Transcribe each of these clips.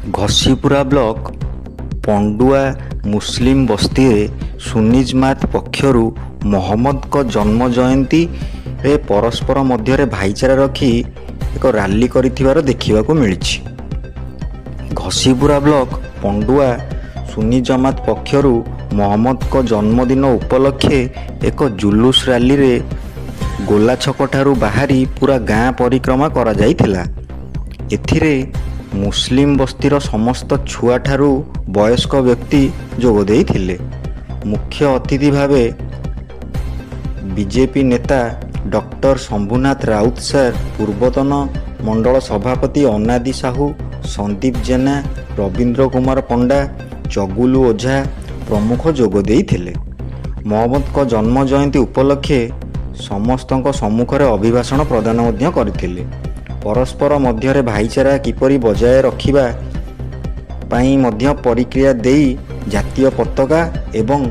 Ghasipura block Pandua मुस्लिम बस्ती सुन्नी जमात पक्षरु मोहम्मद को जन्म जयंती रे परस्पर मध्य भाईचारा रखी एक रैली करिथिबार देखिबाकू मिलिछि। घसीपुरा ब्लॉक पंडुआ सुन्नी जमात पक्षरु मोहम्मद को जन्मदिन उपलक्षे एक जुलूस रैली रे गोला छक ठारू बाहरी पूरा गाँ परिक्रमा करा जाइथिला। एथिरे मुस्लिम बस्तीर समस्त छुआ ठारू वयस्क व्यक्ति जोग देइथिले। मुख्य अतिथि भावे बीजेपी नेता डॉक्टर शंभुनाथ राउत सर, पूर्वतन मंडल सभापति अनादि साहू, संदीप जेना, रवींद्र कुमार पंडा, चगुलू ओझा प्रमुख जोग देइथिले। मोहम्मद को जन्म जयंती उपलक्षे समस्तक सम्मुखरे अभिभाषण प्रदान मध्य करथिले। परस्पर मध्य भाईचारा किपरि बजाय रखिबा पाई मध्य परिक्रिया देई जातीय पताका एवं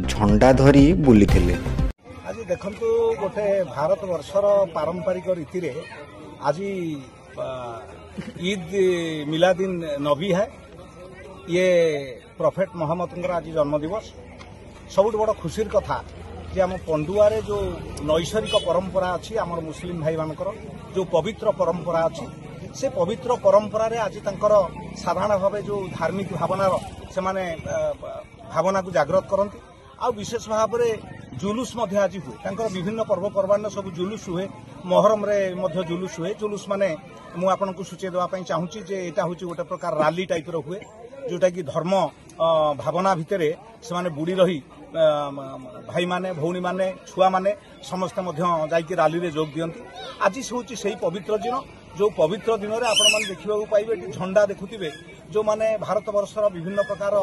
झंडा धरी बुलिथिले। आज देखंतु गोटे भारत वर्षर पारंपरिक रीति रे आज ईद मिलादिन नबी है। ये प्रॉफेट मोहम्मद आज जन्म दिवस। सबुठ बड़ खुशीर कथा जे आम पंडुआरे जो नैसर्गिक परंपरा अच्छी आम मुस्लिम भाई मानकर जो पवित्र परंपरा अच्छी से पवित्र परंपरा रे आज तंकर साधारण भाव जो धार्मिक भावनार से माने भावना को जागृत करती। आ विशेष भाव में जुलूस आज हुए तंकर विभिन्न पर्वपर्वाण सब जुलूस हुए। मोहरम रे मध्य जुलूस हुए। जुलूस माने मु आपन को सूचय देवाई चाहूँगी जे एटा हूँ गोटे प्रकार राली टाइप रो हुए जोटा कि धर्म भावना भितर से माने बुड़ी रही भाई माने भौणी माने छुआ माने समस्त जाइए राली रे जोग दियंती। आज हूँ से पवित्र दिन जो पवित्र दिन में आपण मैंने देखा पाइबे झंडा देखुथिबे जो माने भारत वर्षर विभिन्न प्रकार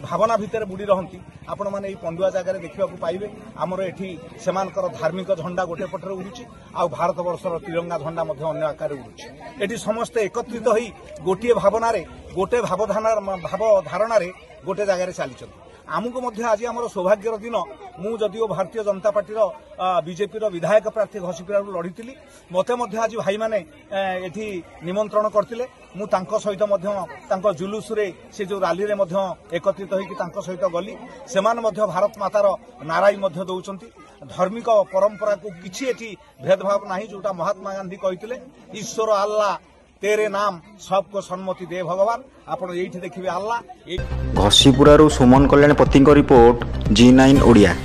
भावना भितर बुड़ी रहंती आपण माने पंडुआ जगह देखा पाइबे। आमर एठी सेमानकर धार्मिक झंडा गोटे पटरे उड़ुची आ भारत वर्षर तिरंगा झंडा मध्य अन्य आकार उड़ुची। एठी समस्त एकत्रित होई गोटे भावना रे गोटे भाव धारणा रे गोटे जगह चली। आमको मध्य आज आम सौभाग्यर दिन मु जदिओ भारतीय जनता पार्टी बीजेपी विधायक प्रार्थी घसीपुरा लड़ी मते आज भाई माने एठी निमंत्रण करथिले। मु तांको सहित मध्य जुलूस रे से जो रैली रे मध्य एकत्रित होइकि तांको सहित गली। सेमान मध्य भारत मातार नाराई मध्य दउचंती। धार्मिक परंपरा को किछि एठी भेदभाव नाही जोटा महात्मा गांधी कहिथिले ईश्वर अल्लाह तेरे नाम सबको सम्मति दे भगवान। आपण एठी देखिबे अल्लाह। घसीपुरारू सुमन कल्याण पति रिपोर्ट G9 ओडिया।